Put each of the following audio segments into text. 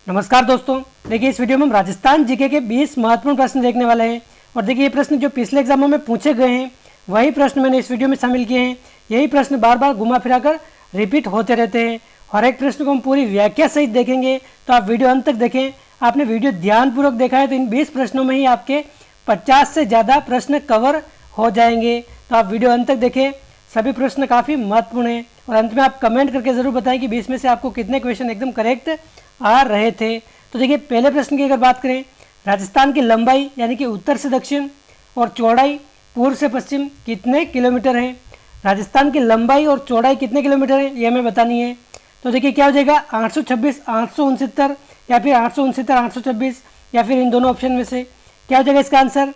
नमस्कार दोस्तों, देखिए इस वीडियो में हम राजस्थान जीके के 20 महत्वपूर्ण प्रश्न देखने वाले हैं। और देखिए ये प्रश्न जो पिछले एग्जामों में पूछे गए हैं वही प्रश्न मैंने इस वीडियो में शामिल किए हैं। यही प्रश्न बार बार घुमा फिरा कर रिपीट होते रहते हैं। हर एक प्रश्न को हम पूरी व्याख्या सहित देखेंगे, तो आप वीडियो अंत तक देखें। आपने वीडियो ध्यानपूर्वक देखा है तो इन 20 प्रश्नों में ही आपके 50 से ज़्यादा प्रश्न कवर हो जाएंगे। तो आप वीडियो अंत तक देखें, सभी प्रश्न काफ़ी महत्वपूर्ण हैं। और अंत में आप कमेंट करके ज़रूर बताएं कि 20 में से आपको कितने क्वेश्चन एकदम करेक्ट आ रहे थे। तो देखिए पहले प्रश्न की अगर बात करें, राजस्थान की लंबाई यानी कि उत्तर से दक्षिण और चौड़ाई पूर्व से पश्चिम कितने किलोमीटर है। राजस्थान की लंबाई और चौड़ाई कितने किलोमीटर है ये हमें बतानी है। तो देखिए क्या हो जाएगा, 826, 869 या फिर 869, 826 या फिर इन दोनों ऑप्शन में से क्या हो जाएगा इसका आंसर,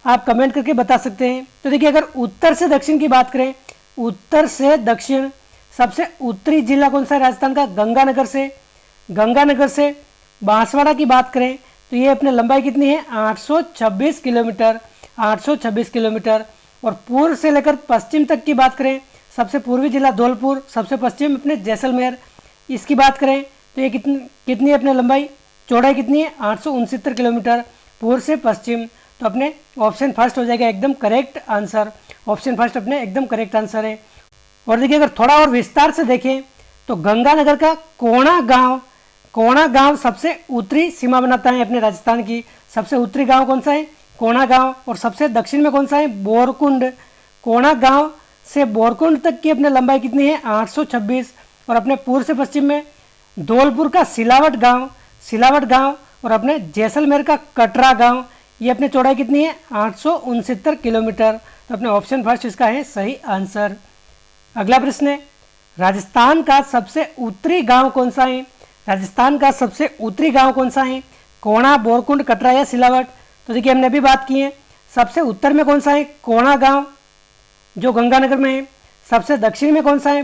आप कमेंट करके बता सकते हैं। तो देखिए अगर उत्तर से दक्षिण की बात करें, उत्तर से दक्षिण सबसे उत्तरी जिला कौन सा है राजस्थान का, गंगानगर से बांसवाड़ा की बात करें तो ये अपने लंबाई कितनी है, 826 किलोमीटर, 826 किलोमीटर। और पूर्व से लेकर पश्चिम तक की बात करें, सबसे पूर्वी जिला धौलपुर, सबसे पश्चिम अपने जैसलमेर, इसकी बात करें तो ये कितनी है अपने लंबाई, चौड़ाई कितनी है, 869 किलोमीटर पूर्व से पश्चिम। तो अपने ऑप्शन फर्स्ट हो जाएगा एकदम करेक्ट आंसर। ऑप्शन फर्स्ट अपने एकदम करेक्ट आंसर है। और देखिए अगर थोड़ा और विस्तार से देखें तो गंगानगर का कोणा गांव सबसे उत्तरी सीमा बनाता है अपने राजस्थान की। सबसे उत्तरी गांव कौन सा है, कोणा गांव। और सबसे दक्षिण में कौन सा है, बोरकुंड। कोणा गांव से बोरकुंड तक की अपने लंबाई कितनी है, 826। और अपने पूर्व से पश्चिम में धौलपुर का सिलावट गांव और अपने जैसलमेर का कटरा गांव, ये अपने चौड़ाई कितनी है, 869 किलोमीटर। तो अपने ऑप्शन फर्स्ट इसका है सही आंसर। अगला प्रश्न है, राजस्थान का सबसे उत्तरी गांव कौन सा है। राजस्थान का सबसे उत्तरी गांव कौन सा है, कोणा, बोरकुंड, कटरा या सिलावट। तो देखिए हमने अभी बात की है, सबसे उत्तर में कौन सा है, कोणा गांव जो गंगानगर में है। सबसे दक्षिण में कौन सा है,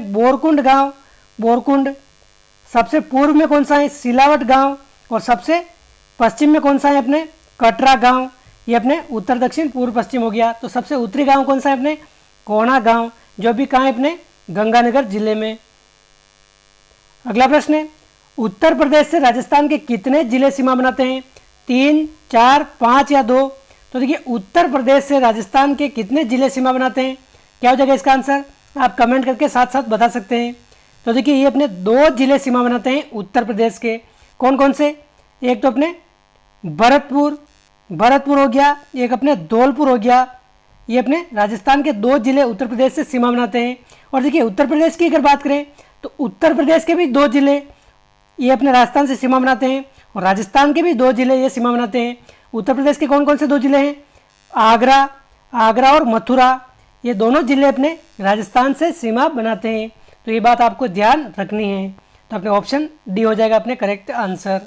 बोरकुंड। सबसे पूर्व में कौन सा है, सिलावट गांव। और सबसे पश्चिम में कौन सा है अपने, कटरा गांव। ये अपने उत्तर दक्षिण पूर्व पश्चिम हो गया। तो सबसे उत्तरी गांव कौन सा है अपने, कोणा गांव, जो भी कहाँ है अपने गंगानगर जिले में। अगला प्रश्न है, उत्तर प्रदेश से राजस्थान के कितने जिले सीमा बनाते हैं, 3, 4, 5 या 2। तो देखिए उत्तर प्रदेश से राजस्थान के कितने जिले सीमा बनाते हैं, क्या हो जाएगा इसका आंसर, आप कमेंट करके साथ साथ बता सकते हैं। तो देखिए ये अपने 2 जिले सीमा बनाते हैं उत्तर प्रदेश के। कौन कौन से, एक तो अपने भरतपुर हो गया, एक अपने धौलपुर हो गया। ये अपने राजस्थान के 2 जिले उत्तर प्रदेश से सीमा बनाते हैं। और देखिए उत्तर प्रदेश की अगर बात करें तो उत्तर प्रदेश के भी 2 जिले ये अपने राजस्थान से सीमा बनाते हैं। और राजस्थान के भी 2 जिले ये सीमा बनाते हैं। उत्तर प्रदेश के कौन कौन से 2 जिले हैं, आगरा और मथुरा, ये दोनों जिले अपने राजस्थान से सीमा बनाते हैं। तो ये बात आपको ध्यान रखनी है। तो अपने ऑप्शन डी हो जाएगा अपने करेक्ट आंसर।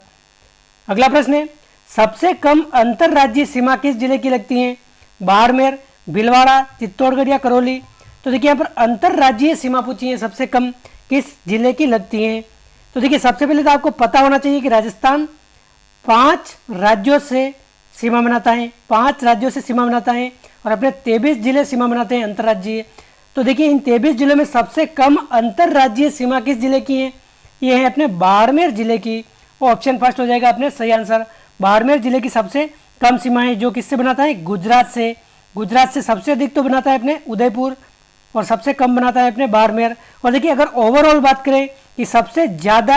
अगला प्रश्न है, सबसे कम अंतर्राज्यीय सीमा किस जिले की लगती है, बाड़मेर, भीलवाड़ा, चित्तौड़गढ़ या करौली। तो देखिए यहाँ पर अंतर्राज्यीय सीमा पूछी है, सबसे कम किस जिले की लगती है। तो देखिए सबसे पहले तो आपको पता होना चाहिए कि राजस्थान 5 राज्यों से सीमा बनाता है, 5 राज्यों से सीमा बनाता है। और अपने 23 जिले सीमा बनाते हैं अंतर्राज्यीय। तो देखिए इन 23 जिलों में सबसे कम अंतर्राज्यीय सीमा किस जिले की है, ये है अपने बाड़मेर जिले की। ऑप्शन फर्स्ट हो जाएगा अपने सही आंसर। बाड़मेर जिले की सबसे कम सीमा है, जो किससे बनाता है, गुजरात से सबसे अधिक तो बनाता है अपने उदयपुर और सबसे कम बनाता है अपने बाड़मेर। और देखिए अगर ओवरऑल बात करें कि सबसे ज़्यादा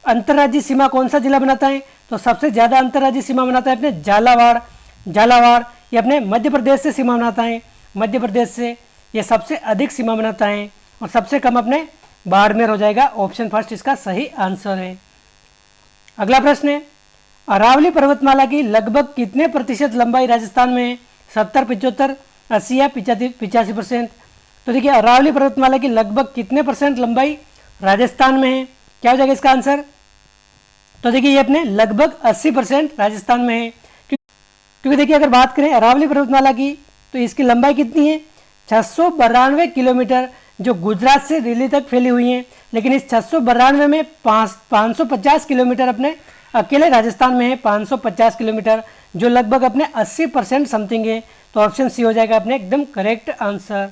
अंतर्राज्यीय सीमा कौन सा जिला बनाता है, तो सबसे ज़्यादा अंतर्राज्यीय सीमा बनाता है अपने झालावाड़। ये अपने मध्य प्रदेश से सीमा बनाता है, मध्य प्रदेश से ये सबसे अधिक सीमा बनाता है। और सबसे कम अपने बाड़मेर हो जाएगा। ऑप्शन फर्स्ट इसका सही आंसर है। अगला प्रश्न है, अरावली पर्वतमाला की लगभग कितने प्रतिशत लंबाई राजस्थान में है, 70, 75, 80 या 85%। तो देखिए अरावली पर्वतमाला की लगभग कितने % लंबाई राजस्थान में है, क्या हो जाएगा इसका आंसर। तो देखिए ये अपने लगभग 80% राजस्थान में है। क्योंकि देखिए अगर बात करें अरावली पर्वतमाला की तो इसकी लंबाई कितनी है, 692 किलोमीटर, जो गुजरात से दिल्ली तक फैली हुई है। लेकिन इस 692 में 550 किलोमीटर अपने अकेले राजस्थान में है, 550 किलोमीटर, जो लगभग अपने 80% समथिंग है। तो ऑप्शन सी हो जाएगा अपने एकदम करेक्ट आंसर।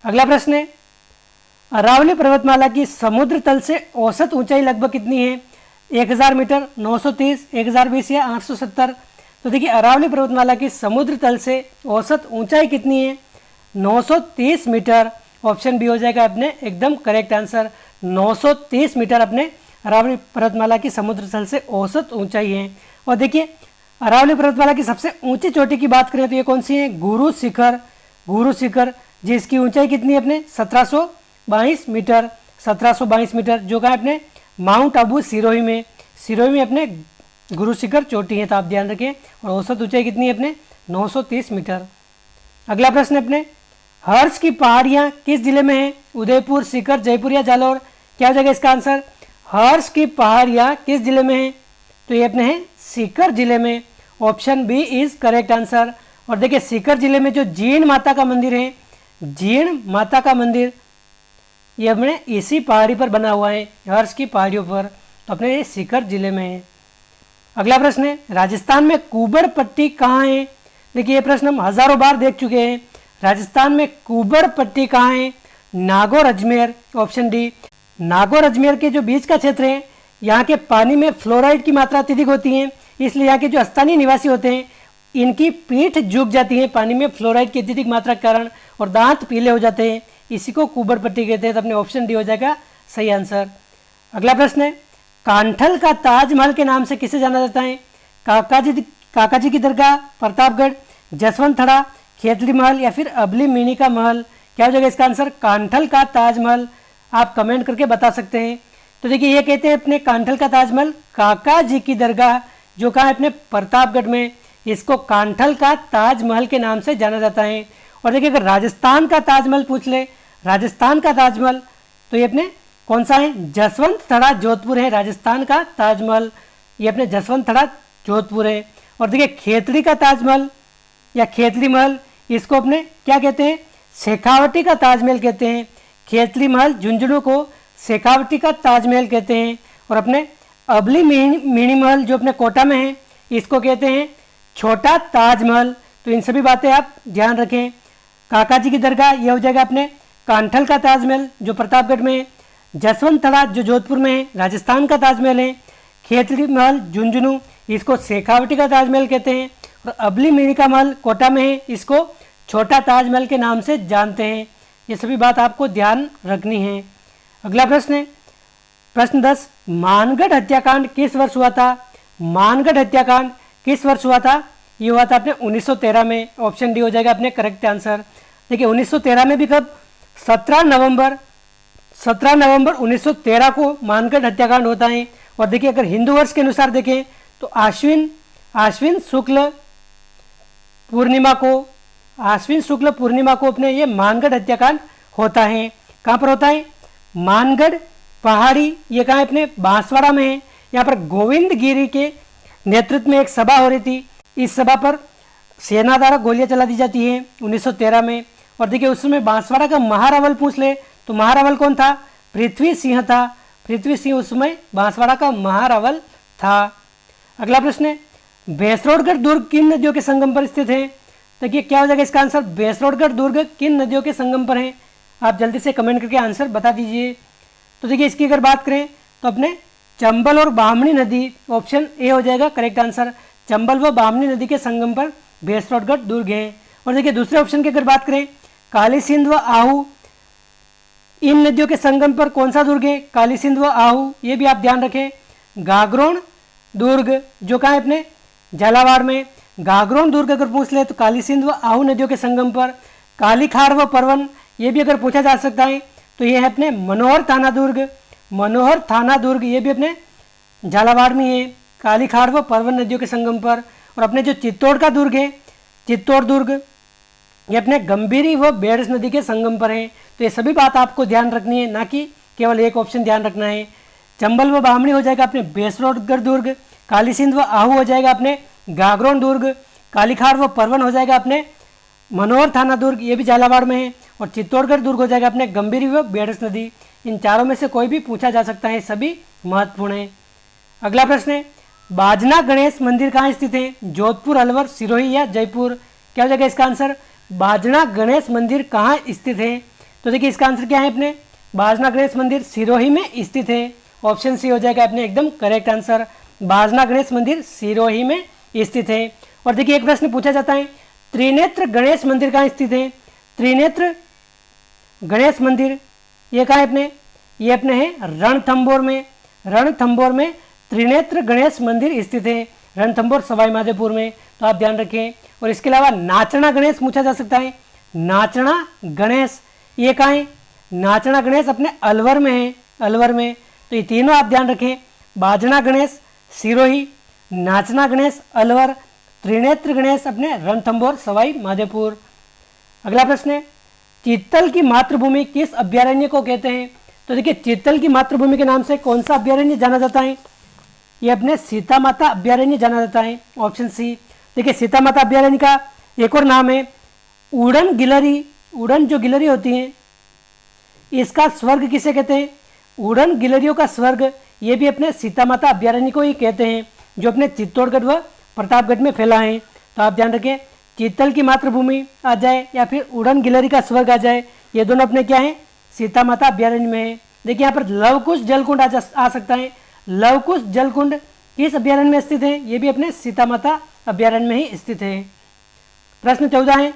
अगला प्रश्न है, अरावली पर्वतमाला की समुद्र तल से औसत ऊंचाई लगभग कितनी है, 1000 मीटर, 930, 1020 या 870। तो देखिए अरावली पर्वतमाला की समुद्र तल से औसत ऊंचाई कितनी है? 930 मीटर। ऑप्शन बी हो जाएगा अपने एकदम करेक्ट आंसर। 930 मीटर अपने अरावली पर्वतमाला की समुद्र तल से औसत ऊंचाई है। और देखिए अरावली पर्वतमाला की सबसे ऊंची चोटी की बात करें तो ये कौन सी है? गुरु शिखर। गुरु शिखर जिसकी ऊंचाई कितनी है अपने? 1722 मीटर। 1722 मीटर जो कहा अपने माउंट आबू सिरोही में, सिरोही में अपने गुरु शिखर चोटी है, तो आप ध्यान रखें। और औसत ऊंचाई कितनी है अपने? 930 मीटर। अगला प्रश्न अपने हर्ष की पहाड़ियाँ किस जिले में है? उदयपुर, सीकर, जयपुर या जालौर? क्या हो जाएगा इसका आंसर? हर्ष की पहाड़ियाँ किस जिले में है? तो ये अपने हैं सीकर जिले में। Option B is correct answer. और देखिए सीकर जिले में जो जीण माता का मंदिर है, जीण माता का मंदिर ये अपने इसी पहाड़ी पर बना हुआ है, हर्ष की पहाड़ियों पर। तो अपने ये सीकर जिले में है। अगला प्रश्न है राजस्थान में कुबर पट्टी कहाँ है? देखिए ये प्रश्न हम हजारों बार देख चुके हैं। राजस्थान में कुबर पट्टी कहाँ है? नागौर, अजमेर। Option D. नागौर अजमेर के जो बीच का क्षेत्र है, यहाँ के पानी में फ्लोराइड की मात्रा अत्यधिक होती है, इसलिए यहाँ के जो स्थानीय निवासी होते हैं इनकी पीठ झुक जाती है पानी में फ्लोराइड की अत्यधिक मात्रा के कारण, और दांत पीले हो जाते हैं। इसी को कुबर पट्टी कहते हैं। तो अपने ऑप्शन डी हो जाएगा सही आंसर। अगला प्रश्न है कांठल का ताजमहल के नाम से किसे जाना जाता है? काका जी की दरगाह, प्रतापगढ़, जसवंत थड़ा, खेतली महल या फिर अबली मिनी का महल? क्या हो जाएगा इसका आंसर? कांठल का ताजमहल। आप कमेंट करके बता सकते हैं। तो देखिए ये कहते हैं अपने कांठल का ताजमहल काका जी की दरगाह जो कहा है अपने प्रतापगढ़ में, इसको कांठल का ताजमहल के नाम से जाना जाता है। और देखिए अगर राजस्थान का ताजमहल पूछ ले, राजस्थान का ताजमहल, तो ये अपने कौन सा है? जसवंत थड़ा जोधपुर है राजस्थान का ताजमहल। ये अपने जसवंत थड़ा जोधपुर है। और देखिए खेतड़ी का ताजमहल या खेतली महल, इसको अपने क्या कहते हैं? शेखावटी का ताजमहल कहते हैं। खेतली महल झुंझुनू को शेखावटी का ताजमहल कहते हैं। और अपने अबली मिनी महल जो अपने कोटा में है, इसको कहते हैं छोटा ताजमहल। तो इन सभी बातें आप ध्यान रखें। काका जी की दरगाह ये हो जाएगा अपने कांठल का ताजमहल जो प्रतापगढ़ में है। जसवंत थड़ा जो जोधपुर में है राजस्थान का ताजमहल है। खेतड़ी महल झुंझुनू इसको शेखावटी का ताजमहल कहते हैं। और अबली मिनी का महल कोटा में है, इसको छोटा ताजमहल के नाम से जानते हैं। ये सभी बात आपको ध्यान रखनी है। अगला प्रश्न है प्रश्न 10 मानगढ़ हत्याकांड किस वर्ष हुआ था? मानगढ़ हत्याकांड किस वर्ष हुआ था? ये हुआ था अपने 1913 में। ऑप्शन डी हो जाएगा अपने करेक्ट आंसर। देखिए 1913 में भी कब? 17 नवंबर 1913 को मानगढ़ हत्याकांड होता है। और देखिए अगर हिंदू वर्ष के अनुसार देखें तो आश्विन शुक्ल पूर्णिमा को अपने ये मानगढ़ हत्याकांड होता है। कहाँ पर होता है? मानगढ़ पहाड़ी, ये कहाँ है? अपने बांसवाड़ा में है। यहाँ पर गोविंद गिरी के नेतृत्व में एक सभा हो रही थी। इस सभा पर सेना द्वारा गोलियां चला दी जाती हैं 1913 में। और देखिए उस समय बांसवाड़ा का महारावल पूछ ले तो महारावल कौन था? पृथ्वी सिंह था। पृथ्वी सिंह उस समय बांसवाड़ा का महारावल था। अगला प्रश्न है बेसरोडगढ़ दुर्ग किन नदियों के संगम पर स्थित है? देखिए क्या हो जाएगा इसका आंसर? बेसरोडगढ़ दुर्ग किन नदियों के संगम पर है? आप जल्दी से कमेंट करके आंसर बता दीजिए। तो देखिए इसकी अगर बात करें तो अपने चंबल और बामनी नदी, ऑप्शन ए हो जाएगा करेक्ट आंसर। चंबल व बामनी नदी के संगम पर बेसरोडगढ़ दुर्ग है। और देखिए दूसरे ऑप्शन की अगर बात करें काली सिंध व आहू, इन नदियों के संगम पर कौन सा दुर्ग है? काली सिंध व आहू, ये भी आप ध्यान रखें। गागरोन दुर्ग जो कहाँ है? अपने झालावाड़ में। गागरोन दुर्ग अगर पूछ ले तो काली सिंध व आहू नदियों के संगम पर। कालीखार व परवन, ये भी अगर पूछा जा सकता है तो ये है अपने मनोहर थाना दुर्ग, ये भी अपने झालावाड़ में है। कालीखार व परवन नदियों के संगम पर। और अपने जो चित्तौड़ का दुर्ग है, चित्तौड़ दुर्ग, ये अपने गंभीरी व बेड़स नदी के संगम पर है। तो ये सभी बात आपको ध्यान रखनी है, ना कि केवल एक ऑप्शन ध्यान रखना है। चंबल व बामणी हो जाएगा अपने बेसरोडगढ़ दुर्ग, काली सिंध व आहू हो जाएगा अपने गागरोन दुर्ग, कालीखार व परवन हो जाएगा अपने मनोहर थाना दुर्ग, ये भी झालावाड़ में है। और चित्तौड़गढ़ दुर्ग हो जाएगा अपने गंभीरी व बेड़स नदी। इन चारों में से कोई भी पूछा जा सकता है, सभी महत्वपूर्ण है। अगला प्रश्न है बाजना गणेश मंदिर कहाँ स्थित है? जोधपुर, अलवर, सिरोही या जयपुर? क्या हो जाएगा इसका आंसर? बाजना गणेश मंदिर कहाँ स्थित है? तो देखिए इसका आंसर क्या है? अपने बाजना गणेश मंदिर सिरोही में स्थित है। ऑप्शन सी हो जाएगा अपने एकदम करेक्ट आंसर। बाजना गणेश मंदिर सिरोही में स्थित है। और देखिए एक प्रश्न पूछा जाता है, त्रिनेत्र गणेश मंदिर कहाँ स्थित है? त्रिनेत्र गणेश मंदिर ये कहाँ है अपने? ये अपने है रणथंभौर में। रणथंभौर में त्रिनेत्र गणेश मंदिर स्थित है, रणथंभौर सवाई माधोपुर में, तो आप ध्यान रखें। और इसके अलावा नाचना गणेश पूछा जा सकता है। नाचना गणेश ये कहाँ है? नाचना गणेश अपने अलवर में है, अलवर में। तो ये तीनों आप ध्यान रखें, बाजना गणेश सिरोही, नाचना गणेश अलवर, त्रिनेत्र गणेश अपने रणथंभौर सवाई माधोपुर। अगला प्रश्न है, चीतल की मातृभूमि किस अभ्यारण्य को कहते हैं? तो देखिए चीतल की मातृभूमि के नाम से कौन सा अभ्यारण्य जाना जाता है? ये अपने सीता माता अभ्यारण्य जाना जाता है, ऑप्शन सी। देखिए सीता माता अभ्यारण्य का एक और नाम है उड़न गिलहरी। उड़न जो गिलहरी होती है इसका स्वर्ग किसे कहते हैं? उड़न गिलहरियों का स्वर्ग ये भी अपने सीता माता अभ्यारण्य को ही कहते हैं, जो अपने चित्तौड़गढ़ व प्रतापगढ़ में फैला है। तो आप ध्यान रखें, चीतल की मातृभूमि आ जाए या फिर उड़न गिलहरी का स्वर्ग आ जाए, ये दोनों अपने क्या है? सीता माता अभ्यारण्य में है। देखिए यहाँ पर लवकुश जलकुंड आ सकता है। लवकुश जलकुंड किस अभ्यारण्य में स्थित है? ये भी अपने सीता माता अभ्यारण्य में ही स्थित है। प्रश्न 14 है,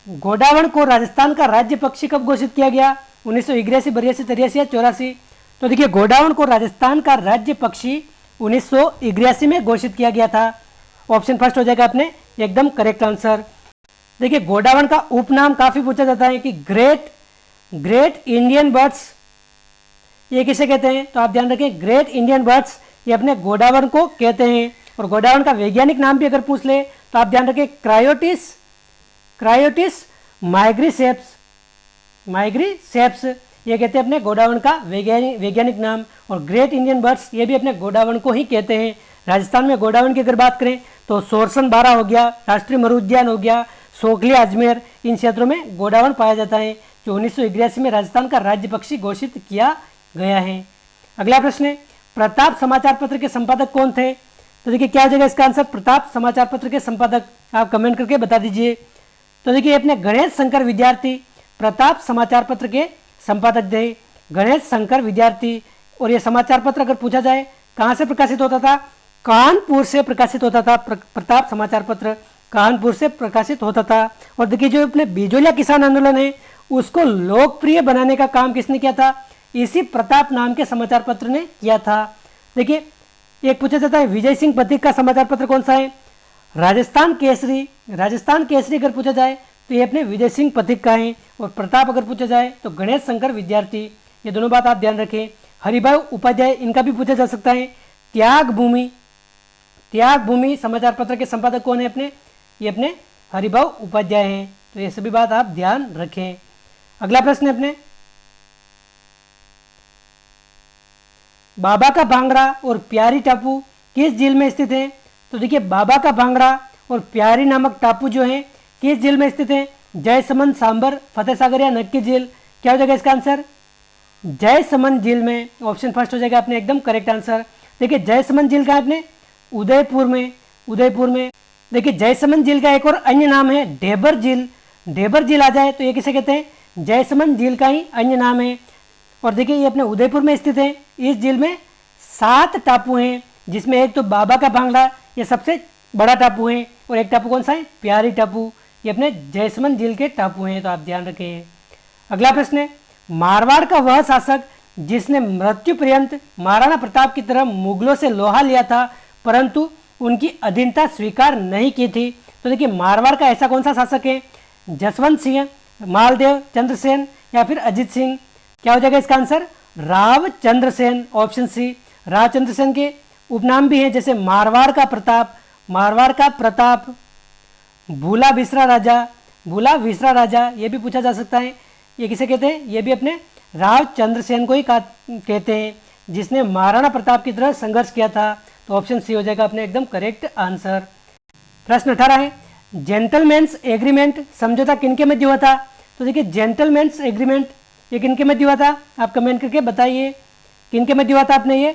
गोडावण को राजस्थान का राज्य पक्षी कब घोषित किया गया? 1981, 82, 83 या 84? तो देखिए गोडावण को राजस्थान का राज्य पक्षी 1981 में घोषित किया गया था। ऑप्शन फर्स्ट हो जाएगा अपने एकदम करेक्ट आंसर। देखिए गोडावण का उपनाम काफी पूछा जाता है कि ग्रेट इंडियन बर्ड्स ये किसे कहते हैं? तो आप ध्यान रखें, ग्रेट इंडियन बर्ड्स ये अपने गोडावण को कहते हैं। और गोडावण का वैज्ञानिक नाम भी अगर पूछ ले तो आप ध्यान रखें, क्रायोटिस माइग्रीसेप्स ये कहते हैं अपने गोडावण का वैज्ञानिक नाम। और ग्रेट इंडियन बर्ड्स ये भी अपने गोडावण को ही कहते हैं। राजस्थान में गोडावण की अगर बात करें तो सोरसन बारा हो गया, राष्ट्रीय मरु उद्यान हो गया, सोखली अजमेर, इन क्षेत्रों में गोडावण पाया जाता है, जो 1981 में राजस्थान का राज्य पक्षी घोषित किया गया है। अगला प्रश्न है, प्रताप समाचार पत्र के संपादक कौन थे? तो देखिए क्या हो जाएगा इसका आंसर? प्रताप समाचार पत्र के संपादक आप कमेंट करके बता दीजिए। तो देखिए अपने गणेश शंकर विद्यार्थी प्रताप समाचार पत्र के संपादक थे, गणेश शंकर विद्यार्थी। और ये समाचार पत्र अगर पूछा जाए कहाँ से प्रकाशित होता था? कानपुर से प्रकाशित होता था। प्रताप समाचार पत्र कानपुर से प्रकाशित होता था। और देखिए जो अपने बिजोलिया किसान आंदोलन है उसको लोकप्रिय बनाने का काम किसने किया था? इसी प्रताप नाम के समाचार पत्र ने किया था। देखिए एक पूछा जाता है विजय सिंह पथिक का समाचार पत्र कौन सा है? राजस्थान केसरी। राजस्थान केसरी अगर पूछा जाए तो ये अपने विजय सिंह पथिक का है। और प्रताप अगर पूछा जाए तो गणेश शंकर विद्यार्थी। ये दोनों बात आप ध्यान रखें। हरिभाऊ उपाध्याय इनका भी पूछा जा सकता है। त्याग भूमि समाचार पत्र के संपादक कौन है अपने? ये अपने हरिभाऊ उपाध्याय हैं। तो ये सभी बात आप ध्यान रखें। अगला प्रश्न है अपने, बाबा का भांगड़ा और प्यारी टापू किस झील में स्थित है? तो देखिए बाबा का भांगड़ा और प्यारी नामक टापू जो है किस झील में स्थित है? जयसमंद, सांबर, फतेह सागर या नक्की झील? क्या हो जाएगा इसका आंसर? जयसमंद झील में। ऑप्शन फर्स्ट हो जाएगा अपने एकदम करेक्ट आंसर। देखिए जयसमंद झील का है अपने उदयपुर में। देखिए जयसमंद झील का एक और अन्य नाम है ढेबर झील। ढेबर झील आ जाए तो ये किसे कहते हैं? जयसमंद झील का ही अन्य नाम है। और देखिए ये अपने उदयपुर में स्थित है। इस झील में 7 टापू हैं, जिसमें एक तो बाबा का भांगड़ा ये सबसे बड़ा टापू है, और एक टापू कौन सा है? प्यारी टापू। ये अपने जयसमंद झील के टापू हैं, तो आप ध्यान रखें। अगला प्रश्न है, मारवाड़ का वह शासक जिसने मृत्यु पर्यंत महाराणा प्रताप की तरह मुगलों से लोहा लिया था परंतु उनकी अधीनता स्वीकार नहीं की थी? तो देखिए मारवाड़ का ऐसा कौन सा शासक है? जसवंत सिंह, मालदेव, चंद्रसेन या फिर अजीत सिंह? क्या हो जाएगा इसका आंसर? रावचंद्रसेन। Option C. रावचंद्रसेन के उपनाम भी हैं जैसे मारवाड़ का प्रताप, भूला विसरा राजा, ये भी पूछा जा सकता है। ये किसे कहते हैं? ये भी अपने रावचंद्रसेन को ही कहते हैं, जिसने महाराणा प्रताप की तरह संघर्ष किया था। तो ऑप्शन सी हो जाएगा अपने एकदम करेक्ट आंसर। प्रश्न 18 है, जेंटलमैन्स एग्रीमेंट समझौता किनके मध्य हुआ था? तो देखिए जेंटलमैन्स एग्रीमेंट ये किनके मध्य हुआ था? आप कमेंट करके बताइए किनके मध्य हुआ था अपने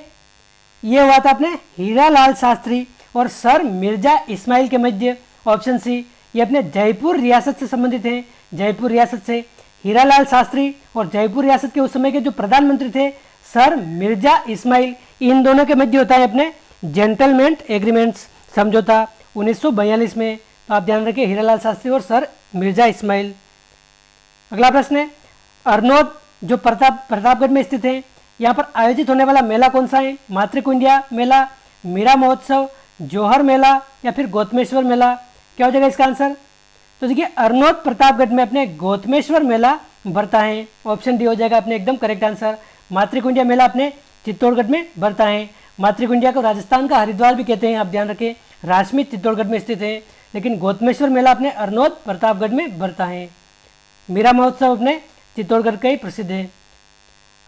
ये हुआ था अपने हीरालाल शास्त्री और सर मिर्जा इस्माइल के मध्य। Option C. ये अपने जयपुर रियासत से संबंधित हैं। जयपुर रियासत से हीरालाल शास्त्री और जयपुर रियासत के उस समय के जो प्रधानमंत्री थे सर मिर्जा इस्माइल, इन दोनों के मध्य होता है अपने जेंटलमैन एग्रीमेंट्स, समझौता 1942 में। तो आप ध्यान रखिए हीरालाल शास्त्री और सर मिर्जा इस्माइल। अगला प्रश्न है, अरनोद जो प्रतापगढ़ में स्थित है, यहाँ पर आयोजित होने वाला मेला कौन सा है? मातृकुंडिया मेला, मीरा महोत्सव, जौहर मेला या फिर गौतमेश्वर मेला? क्या हो जाएगा इसका आंसर? तो देखिए अरनोद प्रतापगढ़ में अपने गौतमेश्वर मेला भरता है, ऑप्शन डी हो जाएगा अपने एकदम करेक्ट आंसर। मातृकुंडिया मेला अपने चित्तौड़गढ़ में भरता है। मातृकुंडिया को राजस्थान का हरिद्वार भी कहते हैं, आप ध्यान रखें, राजसमित चित्तौड़गढ़ में स्थित है, लेकिन गौतमेश्वर मेला अपने अरनोद प्रतापगढ़ में भरता है। मीरा महोत्सव अपने चित्तौड़गढ़ का ही प्रसिद्ध है।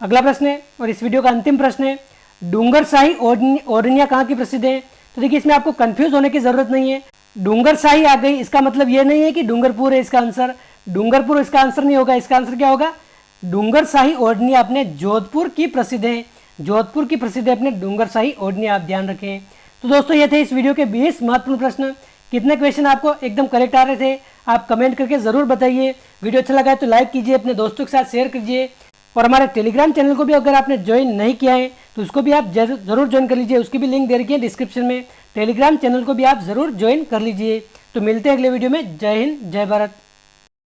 अगला प्रश्न है और इस वीडियो का अंतिम प्रश्न है, डूंगरशाही ओढ़निया कहाँ की प्रसिद्ध है? तो देखिए इसमें आपको कंफ्यूज होने की जरूरत नहीं है, डूंगरशाही आ गई इसका मतलब ये नहीं है कि डूंगरपुर है इसका आंसर, डूंगरपुर इसका आंसर नहीं होगा, इसका आंसर क्या होगा? डूंगरशाही ओढ़निया अपने जोधपुर की प्रसिद्ध है, जोधपुर की प्रसिद्ध है अपने डूंगरशाही ओढ़निया, आप ध्यान रखें। तो दोस्तों ये थे इस वीडियो के 20 महत्वपूर्ण प्रश्न। कितने क्वेश्चन आपको एकदम करेक्ट आ रहे थे आप कमेंट करके ज़रूर बताइए। वीडियो अच्छा लगा है तो लाइक कीजिए, अपने दोस्तों के साथ शेयर कीजिए, और हमारे टेलीग्राम चैनल को भी अगर आपने ज्वाइन नहीं किया है तो उसको भी आप जरूर ज्वाइन कर लीजिए, उसकी भी लिंक दे रखी है डिस्क्रिप्शन में। टेलीग्राम चैनल को भी आप ज़रूर ज्वाइन कर लीजिए। तो मिलते हैं अगले वीडियो में। जय हिंद, जय भारत।